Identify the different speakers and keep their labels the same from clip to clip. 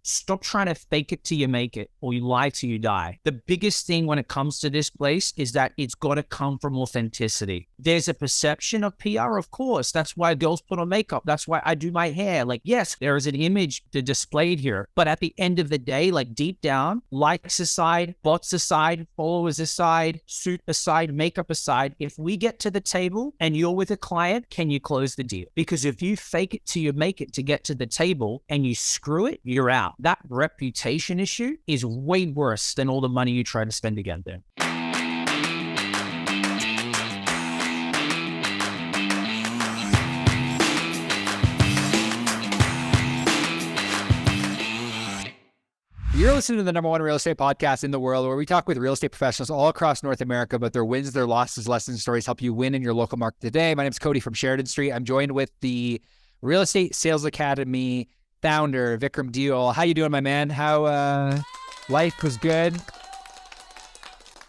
Speaker 1: Stop trying to fake it till you make it, or you lie till you die. The biggest thing when it comes to this place is that it's got to come from authenticity. There's a perception of PR, of course. That's why girls put on makeup. That's why I do my hair. Like, yes, there is an image displayed here. But at the end of the day, like deep down, likes aside, bots aside, followers aside, suit aside, makeup aside, if we get to the table and you're with a client, can you close the deal? Because if you fake it till you make it to get to the table and you screw it, you're out. That reputation issue is way worse than all the money you try to spend to get there.
Speaker 2: You're listening to the #1 real estate podcast in the world, where we talk with real estate professionals all across North America about their wins, their losses, lessons, stories, help you win in your local market today. My name is Cody from Sheridan Street. I'm joined with the Real Estate Sales Academy founder, Vikram Deol. How you doing, my man? How life was good?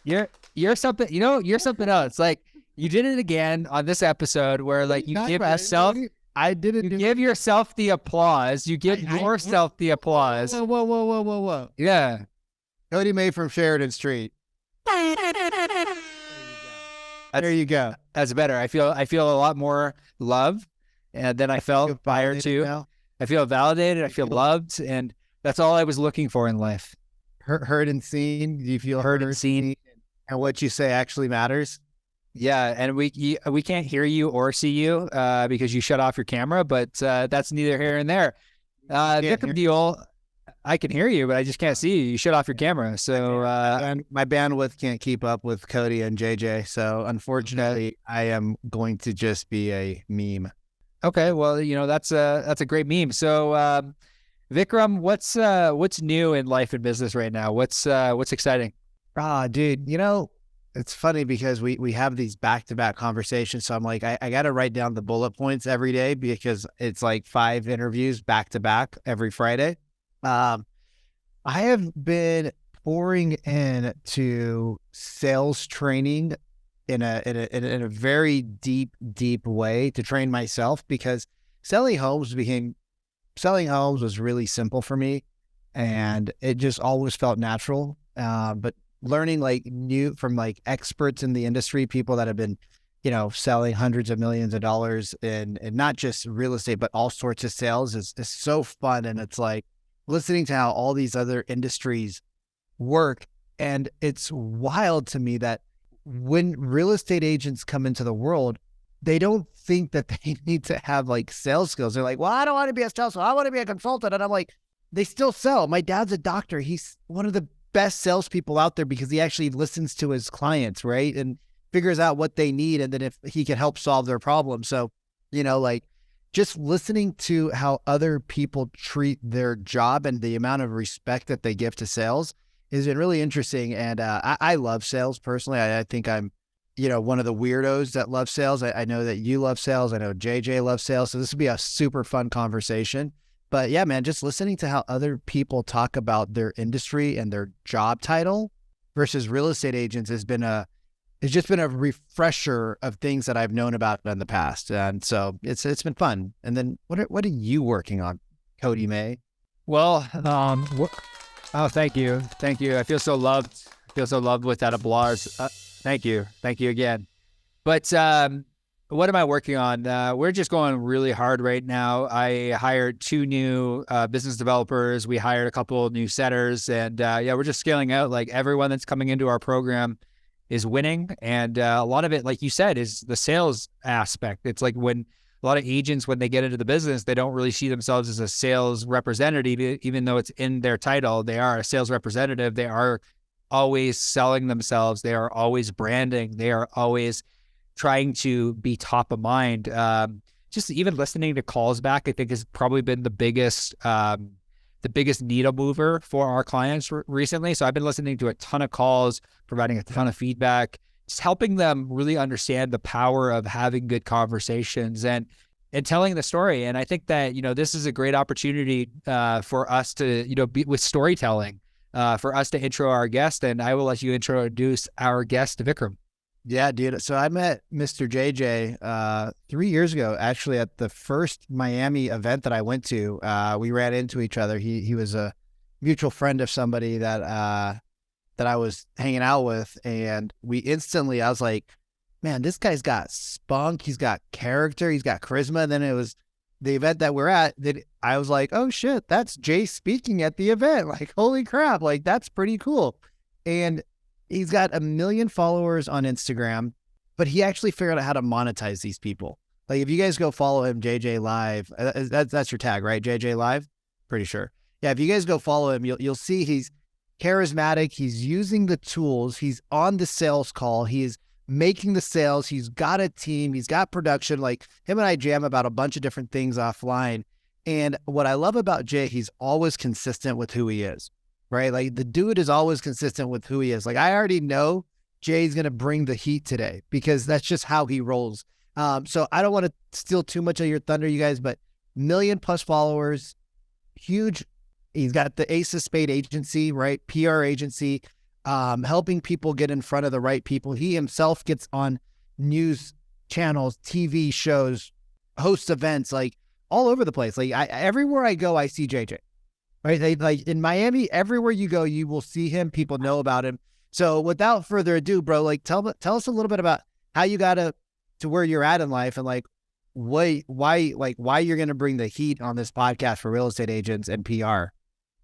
Speaker 2: You're something, you're something else. Like, you did it again on this episode where like you give yourself give yourself the applause. You give yourself the applause.
Speaker 3: Whoa.
Speaker 2: Yeah.
Speaker 3: Cody May from Sheridan Street. There you go.
Speaker 2: That's better. I feel a lot more love than I felt prior to.
Speaker 3: Now?
Speaker 2: I feel validated. I feel loved. And that's all I was looking for in life.
Speaker 3: Heard and seen. Do you feel
Speaker 2: heard and seen?
Speaker 3: And what you say actually matters?
Speaker 2: Yeah. And we can't hear you or see you because you shut off your camera, but that's neither here nor there. Vikram Deol, I can hear you, but I just can't see you. You shut off your camera. So
Speaker 3: and my bandwidth can't keep up with Cody and JJ. So unfortunately, I am going to just be a meme.
Speaker 2: Okay, well, that's a great meme. So, Vikram, what's new in life and business right now? What's exciting?
Speaker 3: Dude, it's funny because we have these back-to-back conversations. So I'm like, I got to write down the bullet points every day because it's like 5 interviews back-to-back every Friday. I have been pouring into sales training in a very deep way to train myself, because selling homes was really simple for me, and it just always felt natural. But learning from experts in the industry, people that have been, selling hundreds of millions of dollars in not just real estate, but all sorts of sales is so fun. And it's like listening to how all these other industries work. And it's wild to me that when real estate agents come into the world, they don't think that they need to have sales skills. They're like, well, I don't want to be a salesman. I want to be a consultant. And I'm like, they still sell. My dad's a doctor. He's one of the best salespeople out there because he actually listens to his clients, right? And figures out what they need. And then if he can help solve their problem. So, just listening to how other people treat their job and the amount of respect that they give to sales has been really interesting. And I love sales personally. I think I'm, one of the weirdos that love sales. I know that you love sales. I know JJ loves sales. So this would be a super fun conversation. But yeah, man, just listening to how other people talk about their industry and their job title versus real estate agents it's just been a refresher of things that I've known about in the past. And so it's been fun. And then what are you working on, Cody May?
Speaker 2: Well, thank you. I feel so loved. With that applause. Thank you again. But what am I working on? We're just going really hard right now. I hired 2 new business developers. We hired a couple of new setters, and we're just scaling out. Like, everyone that's coming into our program is winning, and a lot of it, like you said, is the sales aspect. It's like when a lot of agents, when they get into the business, they don't really see themselves as a sales representative, even though it's in their title. They are a sales representative. They are always selling themselves. They are always branding. They are always trying to be top of mind. Just even listening to calls back, I think, has probably been the biggest needle mover for our clients recently. So I've been listening to a ton of calls, providing a ton of feedback, just helping them really understand the power of having good conversations and telling the story. And I think that, this is a great opportunity for us to, be with storytelling, for us to intro our guest. And I will let you introduce our guest, Vikram.
Speaker 3: Yeah, dude. So I met Mr. JJ 3 years ago, actually, at the first Miami event that I went to. We ran into each other. He was a mutual friend of somebody that I was hanging out with, and I was like, man, this guy's got spunk, he's got character, he's got charisma. And then it was the event that we're at that I was like, oh shit, that's Jay speaking at the event. Like, holy crap, like that's pretty cool. And he's got 1 million followers on Instagram, but he actually figured out how to monetize these people. Like, if you guys go follow him, JJ Live, that's your tag, right? JJ Live, pretty sure. Yeah, if you guys go follow him, you'll see he's charismatic. He's using the tools. He's on the sales call. He is making the sales. He's got a team. He's got production. Like, him and I jam about a bunch of different things offline. And what I love about Jay, he's always consistent with who he is, right? Like, the dude is always consistent with who he is. Like, I already know Jay's going to bring the heat today because that's just how he rolls. So I don't want to steal too much of your thunder, you guys, but 1 million plus followers, huge. He's got the Ace of Spade agency, right? PR agency, helping people get in front of the right people. He himself gets on news channels, TV shows, hosts events, like all over the place. Like, everywhere I go, I see JJ, right? Like in Miami, everywhere you go, you will see him. People know about him. So without further ado, bro, like tell us a little bit about how you got to where you're at in life, and like why you're going to bring the heat on this podcast for real estate agents and PR.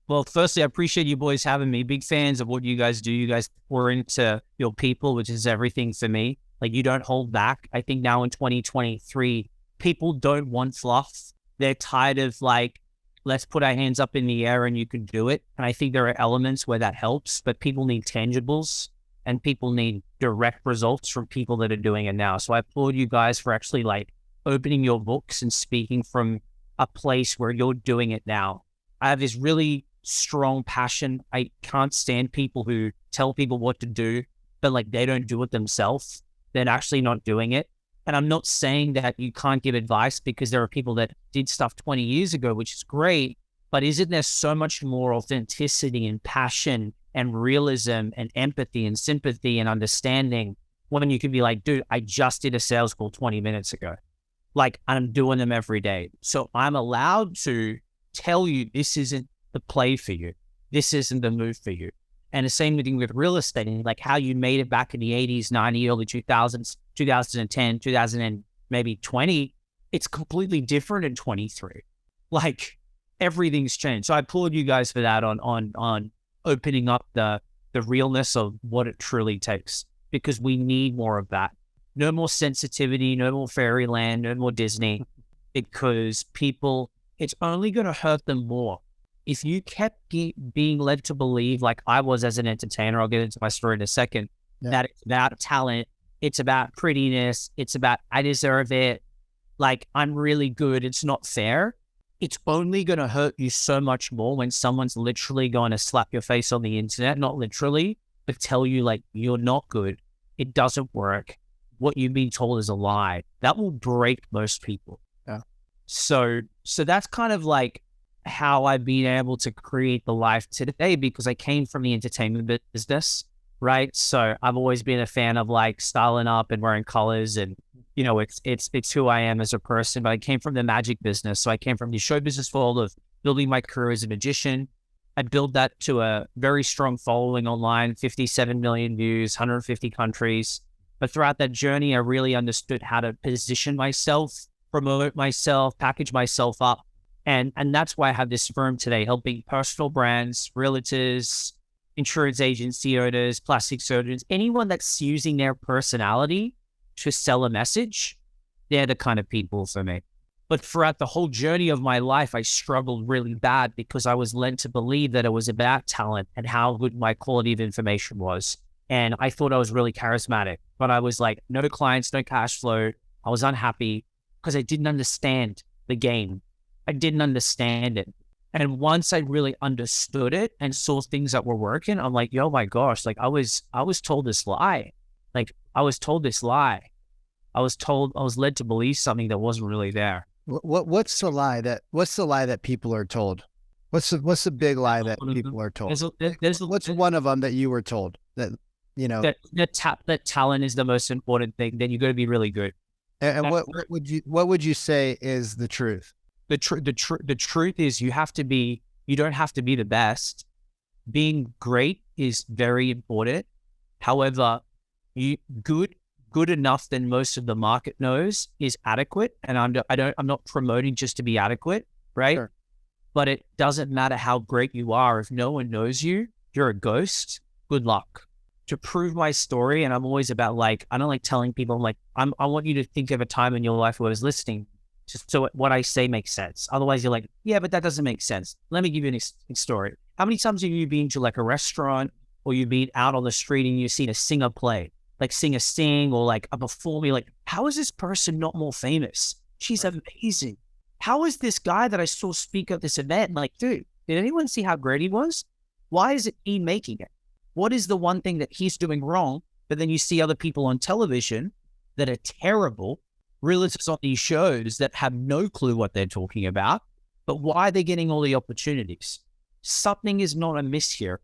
Speaker 1: Well, firstly, I appreciate you boys having me. Big fans of what you guys do. You guys pour into your people, which is everything for me. Like, you don't hold back. I think now in 2023, people don't want fluff. They're tired of like, let's put our hands up in the air and you can do it. And I think there are elements where that helps, but people need tangibles and people need direct results from people that are doing it now. So I applaud you guys for actually like opening your books and speaking from a place where you're doing it now. I have this really strong passion. I can't stand people who tell people what to do, but like they don't do it themselves. They're actually not doing it. And I'm not saying that you can't give advice, because there are people that did stuff 20 years ago, which is great, but isn't there so much more authenticity and passion and realism and empathy and sympathy and understanding when you can be like, dude, I just did a sales call 20 minutes ago. Like, I'm doing them every day. So I'm allowed to tell you this isn't the play for you. This isn't the move for you. And the same thing with real estate, and like how you made it back in the 80s, 90s, early 2000s, 2010, 2000 and maybe 20. It's completely different in 23. Like, everything's changed. So I applaud you guys for that on opening up the realness of what it truly takes, because we need more of that. No more sensitivity, no more fairyland, no more Disney, because people, it's only going to hurt them more. If you kept being led to believe, like I was as an entertainer, I'll get into my story in a second, that it's about talent, it's about prettiness, it's about I deserve it, like I'm really good, it's not fair. It's only going to hurt you so much more when someone's literally going to slap your face on the internet, not literally, but tell you like you're not good, it doesn't work, what you've been told is a lie. That will break most people.
Speaker 3: Yeah.
Speaker 1: So that's kind of like how I've been able to create the life today, because I came from the entertainment business, right? So I've always been a fan of like styling up and wearing colors, and you know, it's who I am as a person. But I came from the magic business, so I came from the show business world of building my career as a magician. I built that to a very strong following online, 57 million views, 150 countries. But throughout that journey, I really understood how to position myself, promote myself, package myself up. And that's why I have this firm today, helping personal brands, realtors, insurance agency owners, plastic surgeons, anyone that's using their personality to sell a message. They're the kind of people for me. But throughout the whole journey of my life, I struggled really bad because I was led to believe that it was about talent and how good my quality of information was. And I thought I was really charismatic, but I was like, no clients, no cash flow. I was unhappy because I didn't understand the game. I didn't understand it. And once I really understood it and saw things that were working, I'm like, yo, my gosh, like I was told this lie. Like I was told this lie. I was led to believe something that wasn't really there.
Speaker 3: What's the lie that people are told? What's the big lie that people are told? What's one of them that you were told that, you know,
Speaker 1: that talent is the most important thing, then you got to be really good.
Speaker 3: And what would you say is the truth?
Speaker 1: The truth is you don't have to be the best. being great is very important. However, you good enough than most of the market knows is adequate. And I'm not promoting just to be adequate, right?
Speaker 3: Sure.
Speaker 1: But it doesn't matter how great you are. If no one knows you, you're a ghost. Good luck. To prove my story, and I'm always about like, I don't like telling people, like, I want you to think of a time in your life where I was listening, just so what I say makes sense. Otherwise, you're like, yeah, but that doesn't make sense. Let me give you a story. How many times have you been to like a restaurant or you've been out on the street and you've seen a singer play, like sing or like a performer? Like, how is this person not more famous? She's amazing. How is this guy that I saw speak at this event? Like, dude, did anyone see how great he was? Why is it he making it? What is the one thing that he's doing wrong? But then you see other people on television that are terrible, realtors on these shows that have no clue what they're talking about, but why are they getting all the opportunities? Something is not amiss here.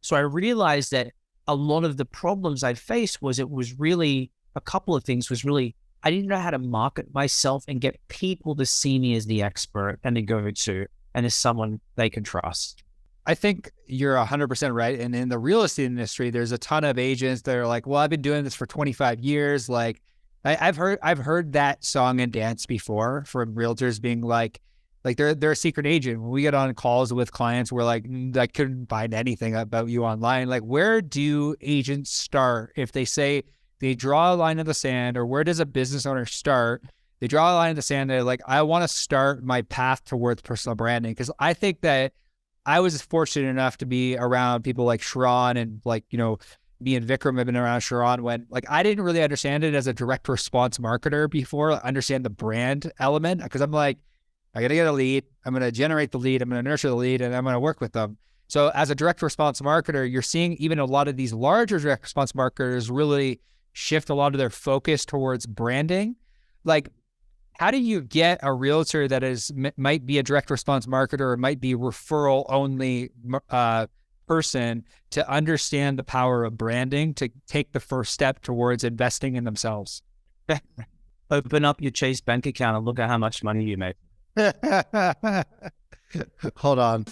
Speaker 1: So I realized that a lot of the problems I faced was, it was really a couple of things. Was really, I didn't know how to market myself and get people to see me as the expert and to go to, and as someone they can trust.
Speaker 2: I think you're 100% right. And in the real estate industry, there's a ton of agents that are like, well, I've been doing this for 25 years. Like I've heard that song and dance before from realtors being like they're a secret agent. When we get on calls with clients, we're like, I couldn't find anything about you online. Like, where do agents start if they say they draw a line in the sand, or where does a business owner start? They draw a line in the sand. They're like, I want to start my path towards personal branding. Because I think that I was fortunate enough to be around people like Sharon, and like, you know, me and Vikram have been around Sharon when like I didn't really understand it as a direct response marketer before, understand the brand element. Because I'm like, I got to get a lead. I'm going to generate the lead. I'm going to nurture the lead, and I'm going to work with them. So as a direct response marketer, you're seeing even a lot of these larger direct response marketers really shift a lot of their focus towards branding. Like, how do you get a realtor that might be a direct response marketer, or might be referral only person, to understand the power of branding, to take the first step towards investing in themselves?
Speaker 1: Open up your Chase bank account and look at how much money you make.
Speaker 3: Hold on.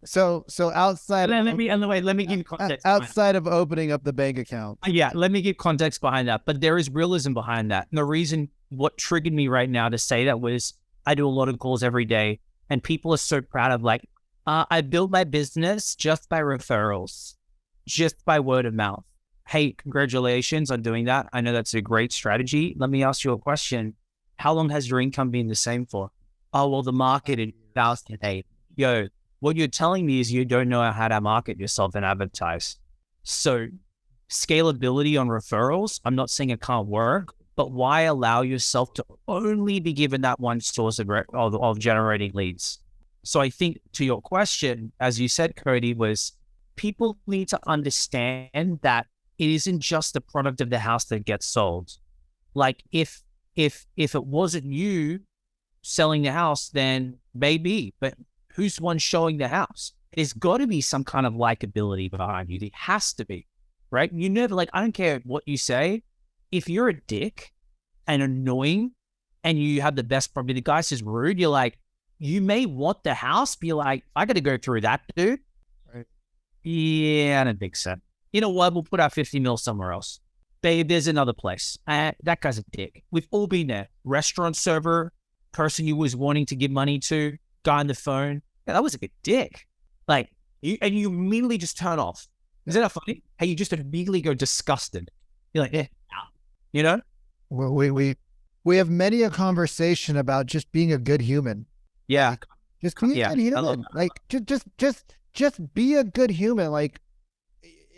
Speaker 3: So outside.
Speaker 1: Let me give you context.
Speaker 3: Outside of opening up the bank account.
Speaker 1: Yeah, let me give context behind that. But there is realism behind that. And the reason what triggered me right now to say that was, I do a lot of calls every day, and people are so proud of like, I built my business just by referrals, just by word of mouth. Hey, congratulations on doing that. I know that's a great strategy. Let me ask you a question. How long has your income been the same for? Oh, well, the market in 2008. Yo, what you're telling me is you don't know how to market yourself and advertise. So scalability on referrals, I'm not saying it can't work, but why allow yourself to only be given that one source of generating leads? So I think to your question, as you said, Cody, was people need to understand that it isn't just the product of the house that gets sold. Like if it wasn't you selling the house, then maybe, but who's the one showing the house? There's got to be some kind of likability behind you. There has to be, right? You never, like, I don't care what you say. If you're a dick and annoying and you have the best, probably the guy says rude, you're like, you may want the house, be like, I got to go through that, dude.
Speaker 3: Right.
Speaker 1: Yeah, I don't think so. You know what? We'll put our 50 mil somewhere else. Babe, there's another place. That guy's a dick. We've all been there. Restaurant server, person you was wanting to give money to, guy on the phone. Yeah, that was a good dick. Like, you immediately just turn off. Is that not funny? Hey, you just immediately go disgusted. You're like, you know?
Speaker 3: Well, we have many a conversation about just being a good human.
Speaker 1: Yeah.
Speaker 3: Just be a good human. Like, just be a good human. Like,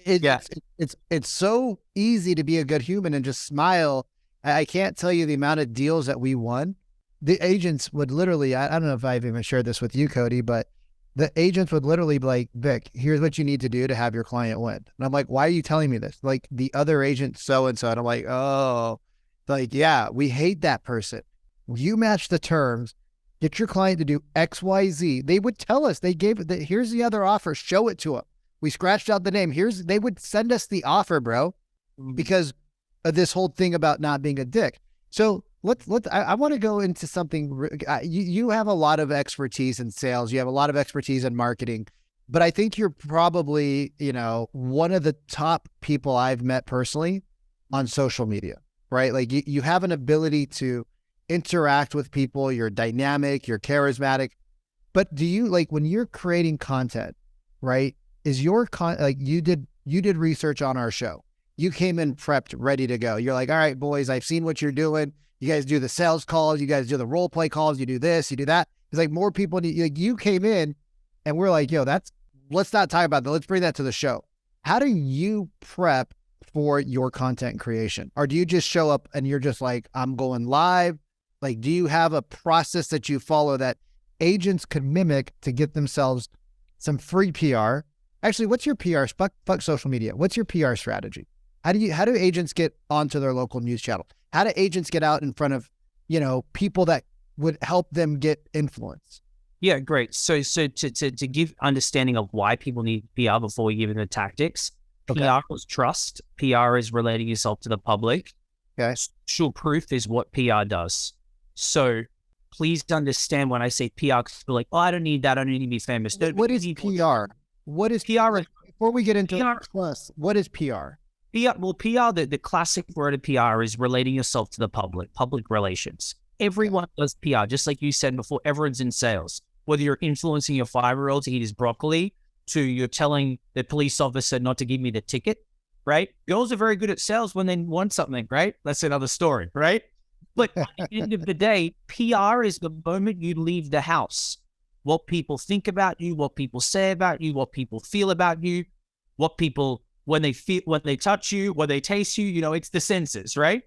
Speaker 3: it's so easy to be a good human and just smile. I can't tell you the amount of deals that we won. The agents would literally, I don't know if I've even shared this with you, Cody, but the agents would literally be like, Vic, here's what you need to do to have your client win. And I'm like, why are you telling me this? Like, the other agent so-and-so. And I'm like, oh, like, yeah, we hate that person. You match the terms, get your client to do X, Y, Z. They would tell us, here's the other offer, show it to them. We scratched out the name. They would send us the offer, bro, because of this whole thing about not being a dick. So I want to go into something. You have a lot of expertise in sales. You have a lot of expertise in marketing, but I think you're probably, one of the top people I've met personally on social media, right? Like you have an ability to interact with people. You're dynamic, you're charismatic, but do you like when you're creating content, right? Is your like you did research on our show. You came in prepped, ready to go. You're like, all right, boys, I've seen what you're doing. You guys do the sales calls. You guys do the role play calls. You do this, you do that. It's like more people need, like you came in and we're like, yo, let's not talk about that. Let's bring that to the show. How do you prep for your content creation? Or do you just show up and you're just like, I'm going live? Like, do you have a process that you follow that agents could mimic to get themselves some free PR? Actually, what's your PR? Fuck social media. What's your PR strategy? How do agents get onto their local news channel? How do agents get out in front of, people that would help them get influence?
Speaker 1: Yeah, great. So to give understanding of why people need PR before we give them the tactics,
Speaker 3: Okay.
Speaker 1: PR is trust. PR is relating yourself to the public.
Speaker 3: Okay.
Speaker 1: Social proof is what PR does. So please understand when I say PR, because people are like, oh, I don't need that. I don't need to be famous. No,
Speaker 3: What is PR? What is
Speaker 1: PR?
Speaker 3: Before we get into
Speaker 1: PR
Speaker 3: plus, what is PR?
Speaker 1: PR, the classic word of PR is relating yourself to the public relations. Everyone does PR, just like you said before, everyone's in sales. Whether you're influencing your 5-year-old to eat his broccoli, to you're telling the police officer not to give me the ticket, right? Girls are very good at sales when they want something, right? That's another story, right? But at the end of the day, PR is the moment you leave the house. What people think about you, what people say about you, what people feel about you, what people... when they touch you, when they taste you, it's the senses, right?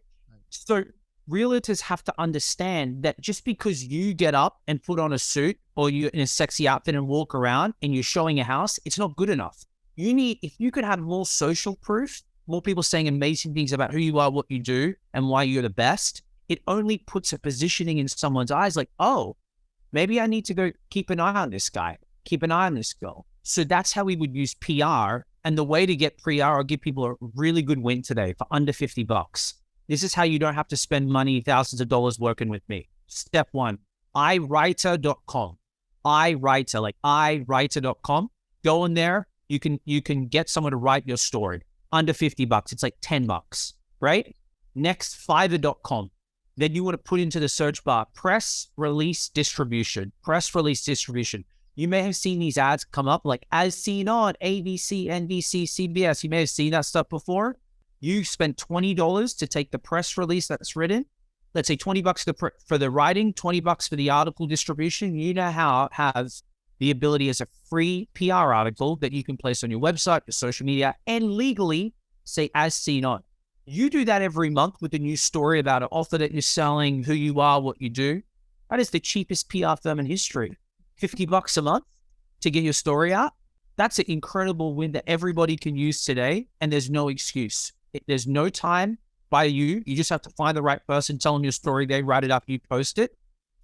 Speaker 1: So realtors have to understand that just because you get up and put on a suit or you're in a sexy outfit and walk around and you're showing a house, it's not good enough. If you could have more social proof, more people saying amazing things about who you are, what you do, and why you're the best, it only puts a positioning in someone's eyes like, oh, maybe I need to go keep an eye on this guy, keep an eye on this girl. So that's how we would use PR. And the way to get PR, I'll give people a really good win today for under $50. This is how you don't have to spend money, thousands of dollars working with me. Step one, iWriter.com. iWriter, like iWriter.com. Go in there. You can get someone to write your story. Under $50. It's like $10, right? Next, Fiverr.com. Then you want to put into the search bar, press release distribution. Press release distribution. You may have seen these ads come up like as seen on ABC, NBC, CBS. You may have seen that stuff before. You spend $20 to take the press release that's written. Let's say $20 for the writing, $20 for the article distribution. You now have the ability as a free PR article that you can place on your website, your social media, and legally say as seen on. You do that every month with a new story about an offer that you're selling, who you are, what you do. That is the cheapest PR firm in history. $50 a month to get your story out. That's an incredible win that everybody can use today. And there's no excuse. There's no time by you. You just have to find the right person, tell them your story. They write it up, you post it.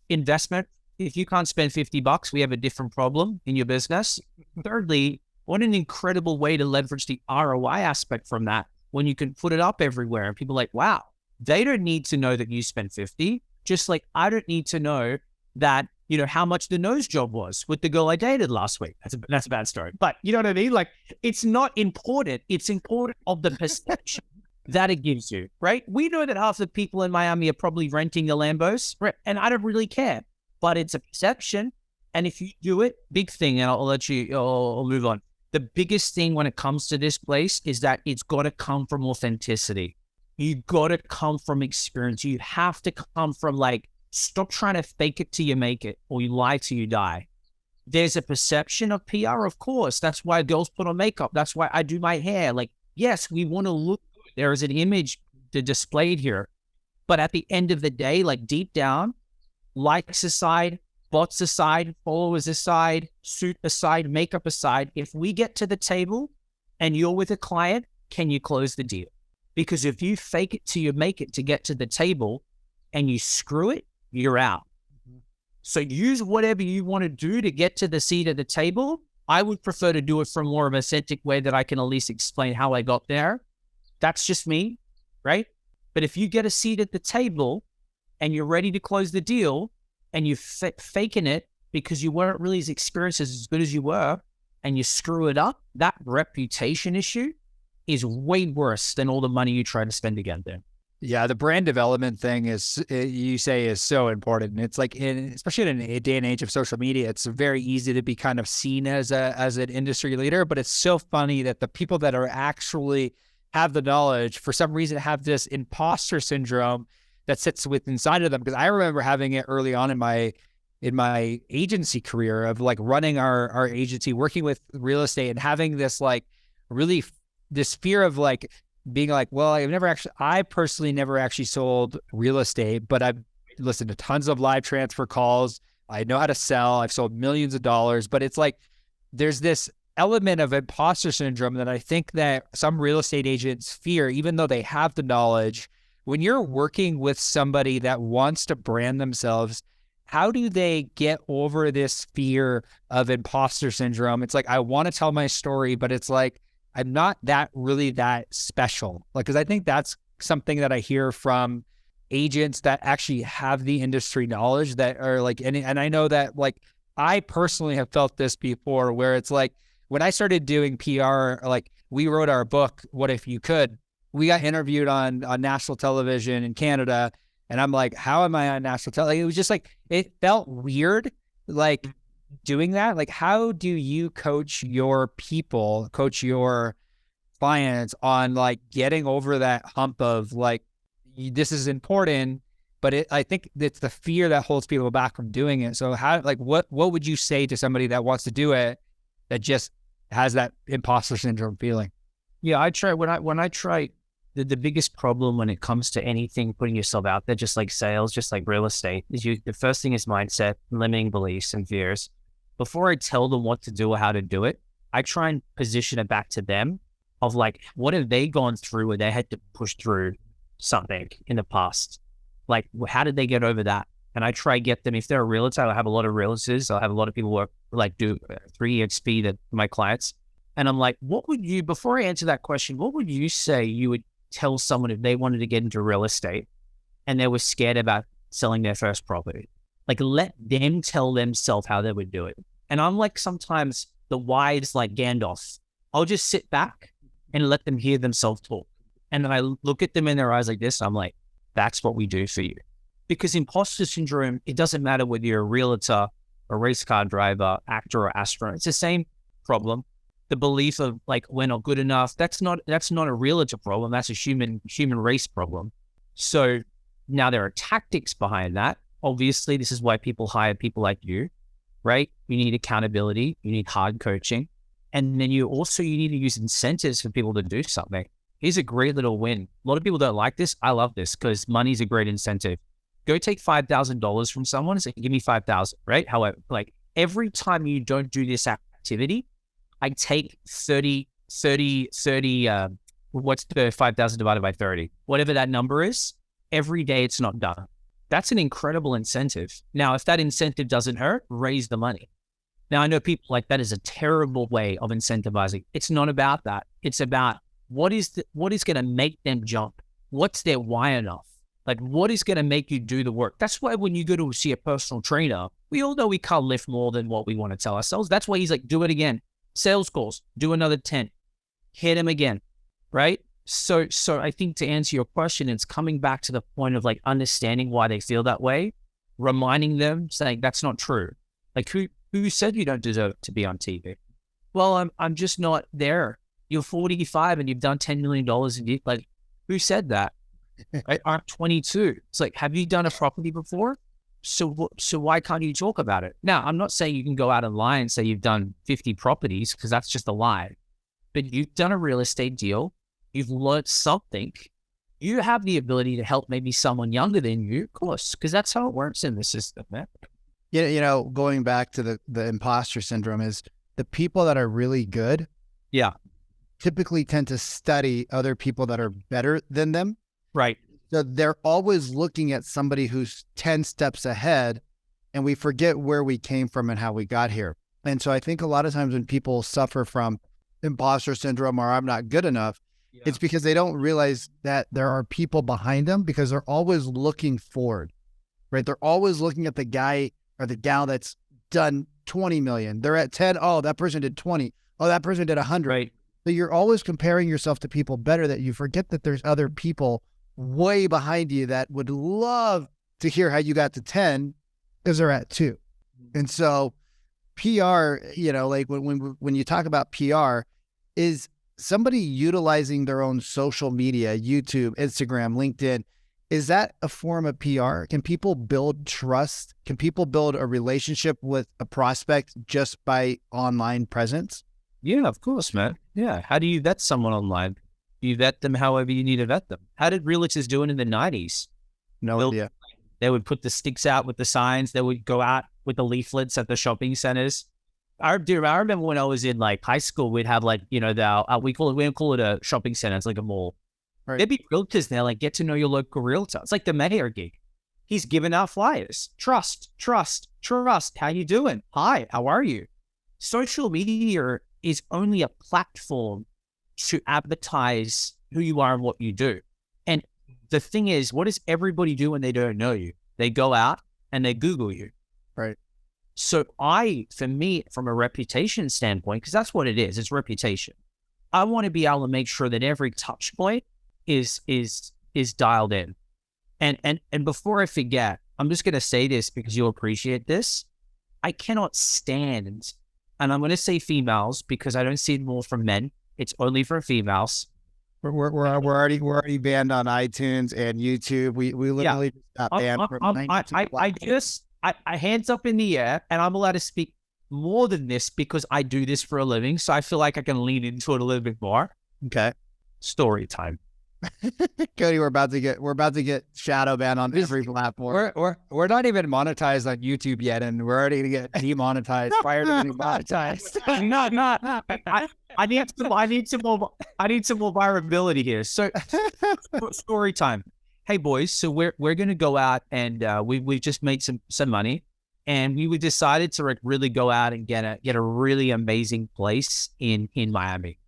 Speaker 1: Investment. If you can't spend $50, we have a different problem in your business. Thirdly, what an incredible way to leverage the ROI aspect from that when you can put it up everywhere. And people are like, wow, they don't need to know that you spent 50. Just like I don't need to know that how much the nose job was with the girl I dated last week. That's a bad story. But you know what I mean? Like, it's not important. It's important of the perception that it gives you, right? We know that half the people in Miami are probably renting the Lambos, right? And I don't really care, but it's a perception. And if you do it, big thing, and I'll move on. The biggest thing when it comes to this place is that it's got to come from authenticity. You got to come from experience. You have to come from stop trying to fake it till you make it, or you lie till you die. There's a perception of PR, of course. That's why girls put on makeup. That's why I do my hair. Yes, we want to look good. There is an image displayed here. But at the end of the day, deep down, likes aside, bots aside, followers aside, suit aside, makeup aside, if we get to the table and you're with a client, can you close the deal? Because if you fake it till you make it to get to the table and you screw it, you're out. So use whatever you want to do to get to the seat at the table. I would prefer to do it from more of an authentic way that I can at least explain how I got there. That's just me, right? But if you get a seat at the table and you're ready to close the deal and you're faking it because you weren't really as experienced as good as you were, and you screw it up, that reputation issue is way worse than all the money you try to spend to get there.
Speaker 2: Yeah, the brand development thing is, you say, is so important. It's like, especially in a day and age of social media, it's very easy to be kind of seen as an industry leader. But it's so funny that the people that are actually have the knowledge, for some reason, have this imposter syndrome that sits inside of them. Because I remember having it early on in my agency career of like running our agency, working with real estate, and having this like really this fear of like being like, well, I personally never actually sold real estate, but I've listened to tons of live transfer calls. I know how to sell. I've sold millions of dollars, but it's like, there's this element of imposter syndrome that I think that some real estate agents fear, even though they have the knowledge. When you're working with somebody that wants to brand themselves, how do they get over this fear of imposter syndrome? It's like, I want to tell my story, but it's like, I'm not really that special. Like, because I think that's something that I hear from agents that actually have the industry knowledge that are like, and I know that like, I personally have felt this before, where it's like, when I started doing PR, like we wrote our book, What If You Could, we got interviewed on national television in Canada. And I'm like, how am I on national television? It was just like, it felt weird, like doing that. Like, how do you coach your people, coach your clients on like getting over that hump of like, this is important, but I think it's the fear that holds people back from doing it. So how, like, what would you say to somebody that wants to do it, that just has that imposter syndrome feeling?
Speaker 1: Yeah, I try when I try. The biggest problem when it comes to anything, putting yourself out there, just like sales, just like real estate, is the first thing is mindset, limiting beliefs and fears. Before I tell them what to do or how to do it, I try and position it back to them of like, what have they gone through where they had to push through something in the past? Like, how did they get over that? And I try to get them, if they're a realtor, I have a lot of realtors. I'll have a lot of people work, like do 3 EXP to my clients. And I'm like, what would you, before I answer that question, what would you say you would tell someone if they wanted to get into real estate and they were scared about selling their first property? Like, let them tell themselves how they would do it. And I'm like, sometimes the wise, like Gandalf, I'll just sit back and let them hear themselves talk. And then I look at them in their eyes like this. I'm like, that's what we do for you. Because imposter syndrome, it doesn't matter whether you're a realtor, a race car driver, actor, or astronaut. It's the same problem. The belief of like, we're not good enough. That's not a realtor problem. That's a human race problem. So now there are tactics behind that. Obviously, this is why people hire people like you, right? You need accountability. You need hard coaching. And then you need to use incentives for people to do something. Here's a great little win. A lot of people don't like this. I love this because money's a great incentive. Go take $5,000 from someone and say, give me 5,000, right? However, like every time you don't do this activity, I take 30, what's the 5,000 divided by 30? Whatever that number is, every day it's not done. That's an incredible incentive. Now, if that incentive doesn't hurt, raise the money. Now, I know people like that is a terrible way of incentivizing. It's not about that. It's about what is going to make them jump? What's their why enough? Like, what is going to make you do the work? That's why when you go to see a personal trainer, we all know we can't lift more than what we want to tell ourselves. That's why he's like, do it again. Sales calls, do another 10, hit him again, right? So I think to answer your question, it's coming back to the point of like understanding why they feel that way, reminding them, saying that's not true. Like who said you don't deserve to be on TV? Well, I'm just not there. You're 45 and you've done $10 million like, who said that? I'm 22. It's like, have you done a property before? So why can't you talk about it? Now, I'm not saying you can go out and lie and say you've done 50 properties because that's just a lie. But you've done a real estate deal. You've learned something. You have the ability to help maybe someone younger than you, of course, because that's how it works in the system, man.
Speaker 3: Yeah, going back to the imposter syndrome is the people that are really good.
Speaker 1: Yeah.
Speaker 3: Typically tend to study other people that are better than them.
Speaker 1: Right.
Speaker 3: So they're always looking at somebody who's 10 steps ahead, and we forget where we came from and how we got here. And so I think a lot of times when people suffer from imposter syndrome or I'm not good enough,
Speaker 1: Yeah.
Speaker 3: it's because they don't realize that there are people behind them because they're always looking forward. right? They're always looking at the guy or the gal that's done 20 million. They're at 10. Oh, that person did 20. Oh, that person did 100.
Speaker 1: Right.
Speaker 3: So you're always comparing yourself to people better, that you forget that there's other people way behind you that would love to hear how you got to 10 because they're at 2. And so PR, like when you talk about PR, is somebody utilizing their own social media, YouTube, Instagram, LinkedIn, is that a form of PR? Can people build trust? Can people build a relationship with a prospect just by online presence?
Speaker 1: Yeah, of course, man. Yeah. How do you vet someone online? You vet them however you need to vet them. How did realtors do it in the 90s?
Speaker 3: No idea.
Speaker 1: They would put the sticks out with the signs. They would go out with the leaflets at the shopping centers. I remember when I was in like high school, we'd have like, we don't call it a shopping center. It's like a mall.
Speaker 3: Right.
Speaker 1: There'd be realtors there, like get to know your local realtor. It's like the mayor gig. He's giving out flyers. Trust. How you doing? Hi, how are you? Social media is only a platform to advertise who you are and what you do. And the thing is, what does everybody do when they don't know you? They go out and they Google you.
Speaker 3: Right.
Speaker 1: So for me, from a reputation standpoint, because that's what it is, it's reputation. I want to be able to make sure that every touch point is dialed in. And before I forget, I'm just going to say this because you'll appreciate this. I cannot stand, and I'm going to say females because I don't see it more from men. It's only for females.
Speaker 3: We're already banned on iTunes and YouTube. We literally just got banned from
Speaker 1: I hands up in the air, and I'm allowed to speak more than this because I do this for a living. So I feel like I can lean into it a little bit more.
Speaker 3: Okay.
Speaker 1: Story time.
Speaker 3: Cody, we're about to get shadow banned on every platform.
Speaker 2: We're not even monetized on YouTube yet, and we're already gonna get demonetized prior to getting monetized.
Speaker 1: I need some more viability here. So story time. Hey boys, so we're gonna go out and we've just made some money, and we decided to really go out and get a really amazing place in Miami.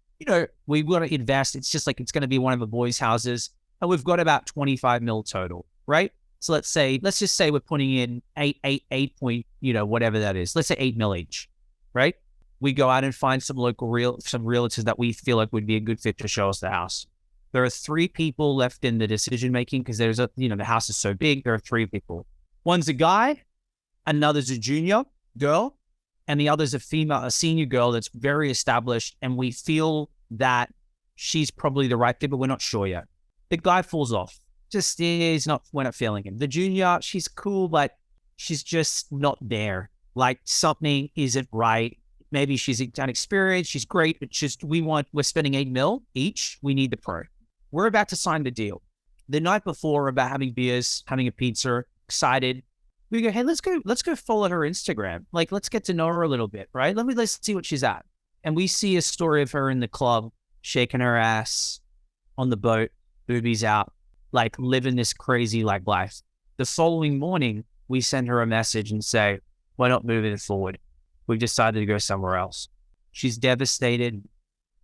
Speaker 1: We want to invest. It's just like it's going to be one of the boys' houses, and we've got about 25 mil total, right? So let's just say we're putting in eight point, whatever that is. Let's say 8 mil each, right? We go out and find some realtors that we feel like would be a good fit to show us the house. There are 3 people left in the decision making because there's the house is so big. There are 3 people. One's a guy, another's a junior girl, and the other's a senior girl that's very established, and we feel that she's probably the right fit, but we're not sure yet. The guy falls off. We're not feeling him. The junior, she's cool, but she's just not there. Like something isn't right. Maybe she's inexperienced. She's great, but we're spending 8 mil each. We need the pro. We're about to sign the deal. The night before, we're about having beers, having a pizza, excited. We go, hey, let's go follow her Instagram. Like, let's get to know her a little bit, right? Let's see what she's at. And we see a story of her in the club, shaking her ass on the boat, boobies out, like living this crazy life. The following morning, we send her a message and say, we're not moving it forward. We've decided to go somewhere else. She's devastated.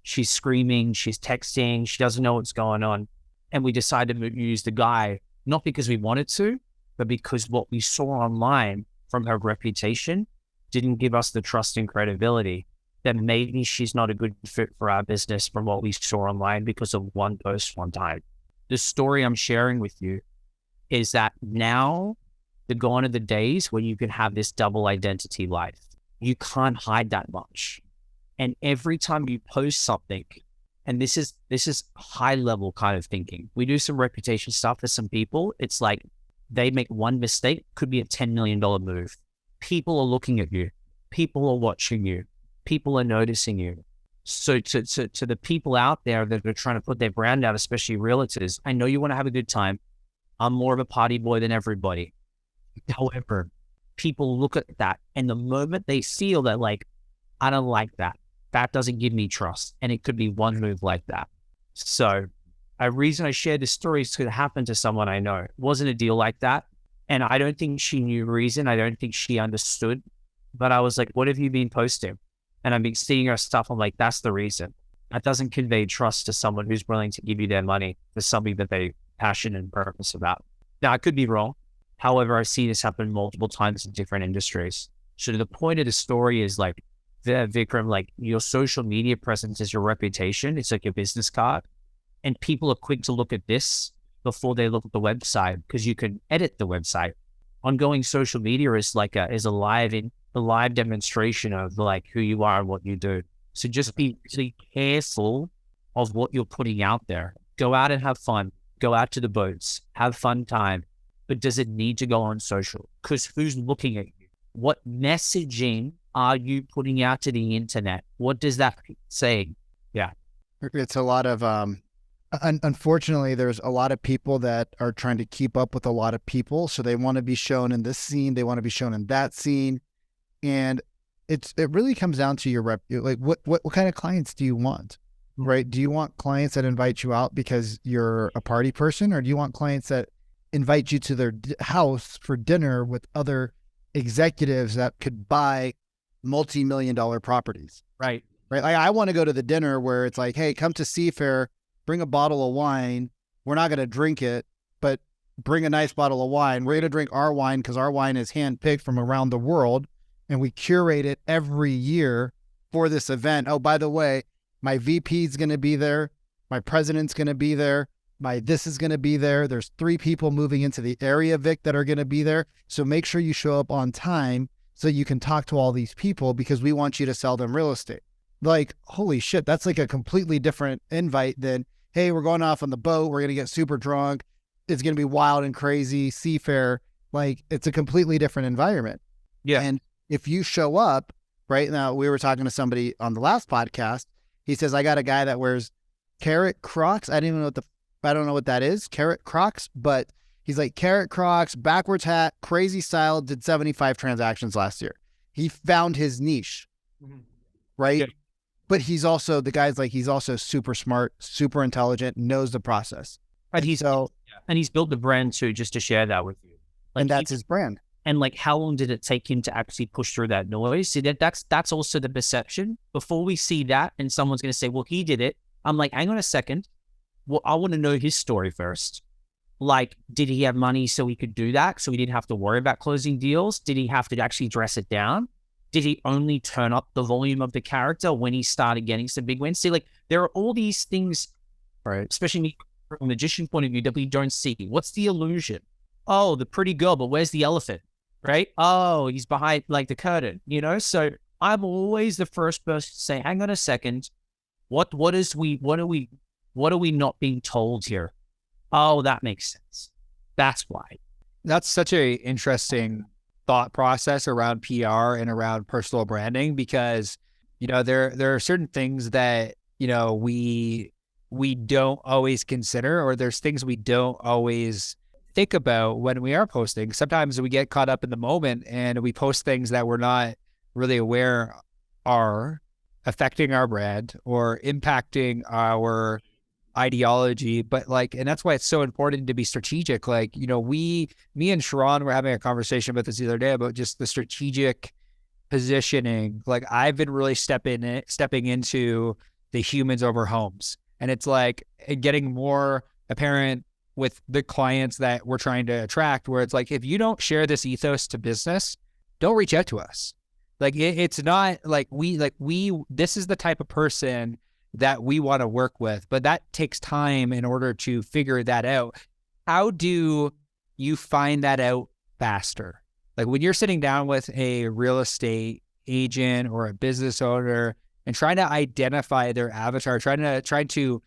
Speaker 1: She's screaming. She's texting. She doesn't know what's going on. And we decided to use the guy, not because we wanted to, but because what we saw online from her reputation didn't give us the trust and credibility that maybe she's not a good fit for our business from what we saw online because of one post one time. The story I'm sharing with you is that now gone are the days where you can have this double identity life. You can't hide that much. And every time you post something, and this is high level kind of thinking. We do some reputation stuff for some people. It's like, they make one mistake, could be a $10 million move. People are looking at you. People are watching you. People are noticing you. So to the people out there that are trying to put their brand out, especially realtors, I know you want to have a good time. I'm more of a party boy than everybody. However, people look at that, and the moment they feel that, like, I don't like that, that doesn't give me trust. And it could be one move like that. So a reason I shared this story is because it happened to someone I know. It wasn't a deal like that. And I don't think she knew the reason. I don't think she understood. But I was like, what have you been posting? And I've been seeing her stuff. I'm like, that's the reason. That doesn't convey trust to someone who's willing to give you their money for something that they're passionate and purpose about. Now, I could be wrong. However, I see this happen multiple times in different industries. So the point of the story is like, Vikram, like your social media presence is your reputation. It's like your business card. And people are quick to look at this before they look at the website because you can edit the website. Ongoing social media is like a live demonstration of like who you are and what you do. So just be really careful of what you're putting out there. Go out and have fun. Go out to the boats. Have fun time. But does it need to go on social? Because who's looking at you? What messaging are you putting out to the internet? What does that say? Yeah.
Speaker 3: It's a lot of, unfortunately, there's a lot of people that are trying to keep up with a lot of people. So they want to be shown in this scene. They want to be shown in that scene. And it really comes down to your rep. Like what kind of clients do you want, right? Do you want clients that invite you out because you're a party person, or do you want clients that invite you to their house for dinner with other executives that could buy multi-million-dollar properties?
Speaker 1: Right.
Speaker 3: Right. Like I want to go to the dinner where it's like, hey, come to Seafair, bring a bottle of wine. We're not going to drink it, but bring a nice bottle of wine. We're going to drink our wine because our wine is handpicked from around the world. And we curate it every year for this event. Oh, by the way, my VP is going to be there. My president's going to be there. This is going to be there. There's 3 people moving into the area, Vic, that are going to be there. So make sure you show up on time so you can talk to all these people because we want you to sell them real estate. Like, holy shit, that's like a completely different invite than, hey, we're going off on the boat. We're going to get super drunk. It's going to be wild and crazy, Seafair. Like, it's a completely different environment.
Speaker 1: Yeah.
Speaker 3: And if you show up, right now, we were talking to somebody on the last podcast. He says, I got a guy that wears carrot Crocs. I don't know what that is, carrot Crocs, but he's like carrot Crocs, backwards hat, crazy style, did 75 transactions last year. He found his niche, right? Yeah. But he's also, the guy's like, he's also super smart, super intelligent, knows the process.
Speaker 1: Right. And he's built the brand too, just to share that with you. Like,
Speaker 3: and that's his brand.
Speaker 1: And like, how long did it take him to actually push through that noise? See, that's also the perception. Before we see that, and someone's going to say, well, he did it. I'm like, hang on a second. Well, I want to know his story first. Like, did he have money so he could do that? So he didn't have to worry about closing deals? Did he have to actually dress it down? Did he only turn up the volume of the character when he started getting some big wins? See, like, there are all these things, right, especially from a magician point of view, that we don't see. What's the illusion? Oh, the pretty girl, but where's the elephant? Right? Oh, he's behind like the curtain, you know? So I'm always the first person to say, hang on a second. What are we not being told here? Oh, that makes sense. That's why.
Speaker 2: That's such a interesting thought process around PR and around personal branding, because, you know, there are certain things that, you know, we don't always consider, or there's things we don't always think about when we are posting. Sometimes we get caught up in the moment and we post things that we're not really aware are affecting our brand or impacting our ideology. But like, and that's why it's so important to be strategic. Like, you know, me and Sharon were having a conversation about this the other day about just the strategic positioning. Like, I've been really stepping into the humans over homes. And it's like getting more apparent with the clients that we're trying to attract, where it's like, if you don't share this ethos to business, don't reach out to us. Like, it's not like this is the type of person that we want to work with, but that takes time in order to figure that out. How do you find that out faster? Like, when you're sitting down with a real estate agent or a business owner and trying to identify their avatar, trying to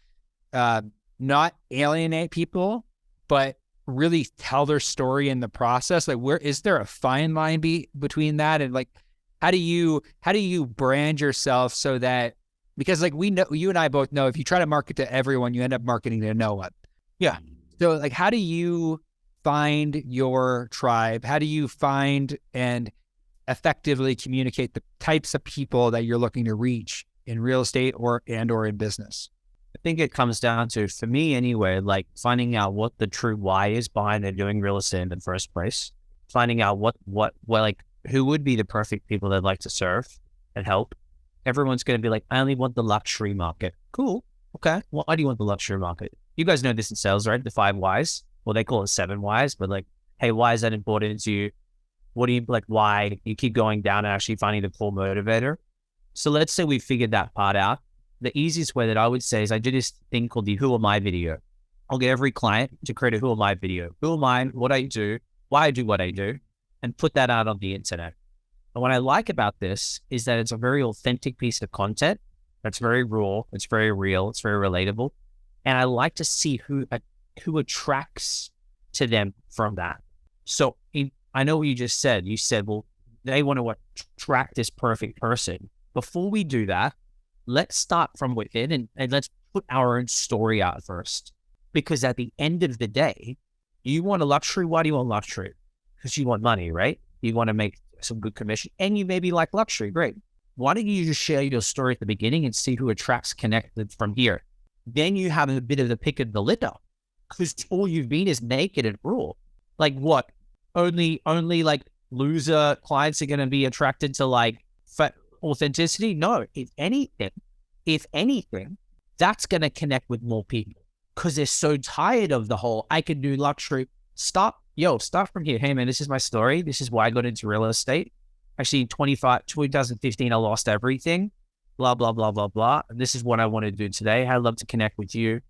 Speaker 2: not alienate people, but really tell their story in the process. Like, where is there a fine line between that? And like, how do you brand yourself so that, because like, we know, you and I both know, if you try to market to everyone, you end up marketing to no one.
Speaker 1: Yeah.
Speaker 2: So like, how do you find your tribe? How do you find and effectively communicate the types of people that you're looking to reach in real estate or in business?
Speaker 1: I think it comes down to, for me anyway, like finding out what the true why is behind it doing real estate in the first place. Finding out what like, who would be the perfect people they'd like to serve and help. Everyone's going to be like, I only want the luxury market. Cool. Okay. Why do you want the luxury market? You guys know this in sales, right? The 5 whys. Well, they call it 7 whys, but like, hey, why is that important to you? What do you like? Why you keep going down and actually finding the core motivator? So let's say we figured that part out. The easiest way that I would say is I do this thing called the Who Am I video. I'll get every client to create a Who Am I video. Who am I? What I do? Why I do what I do? And put that out on the internet. And what I like about this is that it's a very authentic piece of content. That's very raw. It's very real. It's very relatable. And I like to see who attracts to them from that. So I know what you just said. You said, well, they want to attract this perfect person. Before we do that, let's start from within and let's put our own story out first. Because at the end of the day, you want a luxury. Why do you want luxury? Because you want money, right? You want to make some good commission and you maybe like luxury. Great. Why don't you just share your story at the beginning and see who attracts connected from here? Then you have a bit of the pick of the litter because all you've been is naked and raw. Like what? Only like loser clients are going to be attracted to like authenticity? No, if anything, that's going to connect with more people because they're so tired of the whole, I can do luxury. Start from here. Hey man, this is my story. This is why I got into real estate. Actually, 2015, I lost everything, blah, blah, blah, blah, blah. And this is what I want to do today. I'd love to connect with you.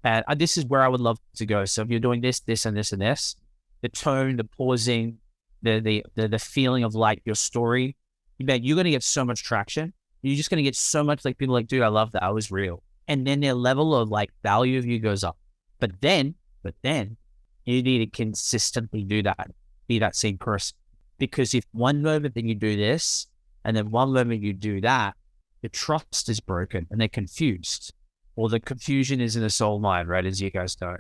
Speaker 1: And this is where I would love to go. So if you're doing this, this, and this, and this, the tone, the pausing, the feeling of like your story, you're going to get so much traction. You're just going to get so much like people like, dude, I love that. I was real. And then their level of like value of you goes up. But then you need to consistently do that, be that same person. Because if one moment then you do this, and then one moment you do that, the trust is broken and they're confused. Or the confusion is in the soul mind, right? As you guys know.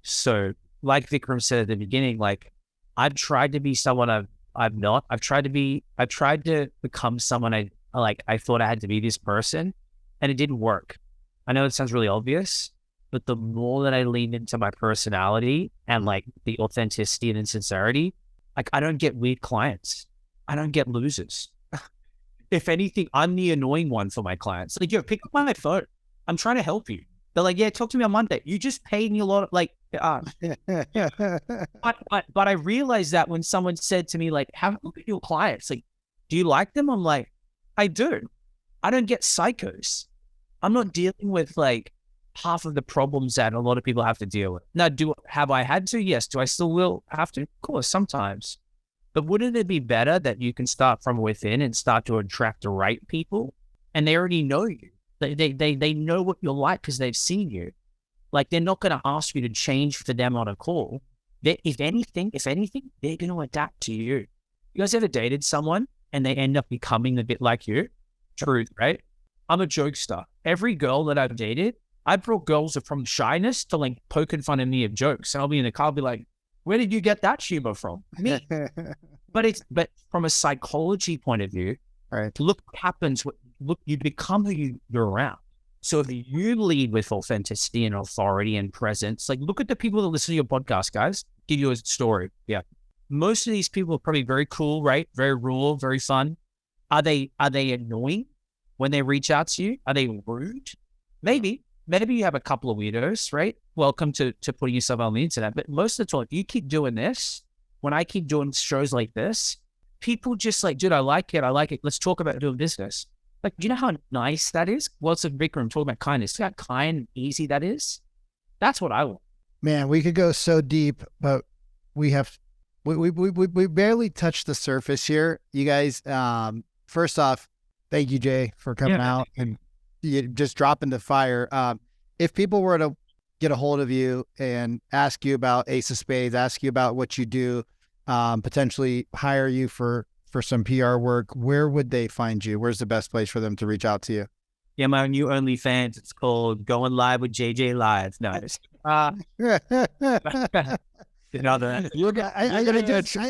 Speaker 1: So like Vikram said at the beginning, like I've tried to be someone I'm not. I've tried to become someone I thought I had to be this person, and it didn't work. I know it sounds really obvious, but the more that I leaned into my personality and like the authenticity and sincerity, like I don't get weird clients. I don't get losers. If anything, I'm the annoying one for my clients. Like, yo, pick up my phone. I'm trying to help you. They're like, yeah, talk to me on Monday. You just paid me a lot of like, but I realized that when someone said to me, like, have a look at your clients. Like, do you like them? I'm like, I do. I don't get psychos. I'm not dealing with like half of the problems that a lot of people have to deal with. Now, have I had to? Yes. Do I still will have to? Of course, sometimes. But wouldn't it be better that you can start from within and start to attract the right people? And they already know you. They know what you're like because they've seen you. Like they're not going to ask you to change for them on a call. If anything, they're going to adapt to you. You guys ever dated someone and they end up becoming a bit like you? Truth, right? I'm a jokester. Every girl that I've dated, I brought girls from shyness to like poking fun at me of jokes. And I'll be in the car, I'll be like, where did you get that humor from? Me. But from a psychology point of view,
Speaker 3: right?
Speaker 1: Look what happens. Look, you become who you're around. So if you lead with authenticity and authority and presence, like look at the people that listen to your podcast, guys. Give you a story. Yeah. Most of these people are probably very cool, right? Very raw, very fun. Are they annoying when they reach out to you? Are they rude? Maybe you have a couple of weirdos, right? Welcome to putting yourself on the internet. But most of the time, if you keep doing this, when I keep doing shows like this, people just like, dude, I like it. Let's talk about doing business. Like, do you know how nice that is? Well, it's a Vikram talking about kindness. See how kind and easy that is? That's what I want.
Speaker 3: Man, we could go so deep, but we barely touched the surface here. You guys, first off, thank you, Jay, for coming out and just dropping the fire. If people were to get a hold of you and ask you about Ace of Spades, ask you about what you do, potentially hire you for some PR work, where would they find you? Where's the best place for them to reach out to you?
Speaker 1: Yeah, my new OnlyFans. It's called Going Live with JJ Live. No,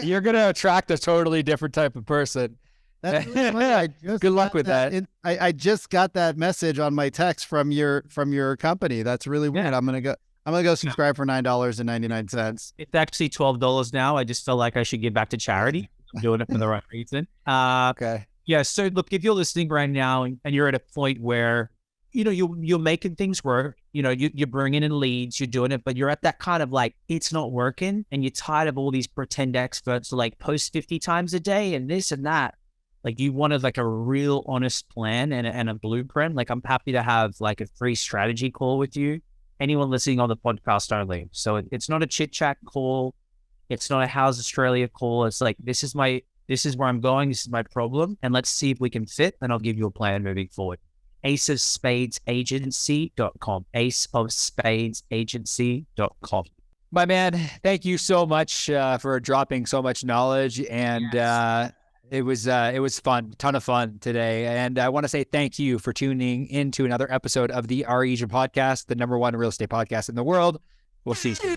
Speaker 2: you're gonna attract a totally different type of person.
Speaker 3: That's really funny.
Speaker 2: Good luck with that.
Speaker 3: I just got that message on my text from your company. That's really weird.
Speaker 1: Yeah.
Speaker 3: I'm gonna go subscribe for $9.99.
Speaker 1: It's actually $12 now. I just felt like I should give back to charity. I'm doing it for the right reason.
Speaker 3: Okay.
Speaker 1: Yeah. So look, if you're listening right now and you're at a point where you're making things work. You're bringing in leads, you're doing it, but you're at that kind of like, it's not working, and you're tired of all these pretend experts who like post 50 times a day and this and that. Like, you wanted like a real honest plan and a blueprint. Like, I'm happy to have like a free strategy call with you. Anyone listening on the podcast only. So it's not a chit chat call. It's not a how's Australia call. It's like, this is where I'm going. This is my problem. And let's see if we can fit. And I'll give you a plan moving forward. aceofspadesagency.com. aceofspadesagency.com.
Speaker 2: My man, thank you so much for dropping so much knowledge. And it was fun, ton of fun today. And I want to say thank you for tuning into another episode of the Our Asian podcast, the #1 real estate podcast in the world. We'll see you soon.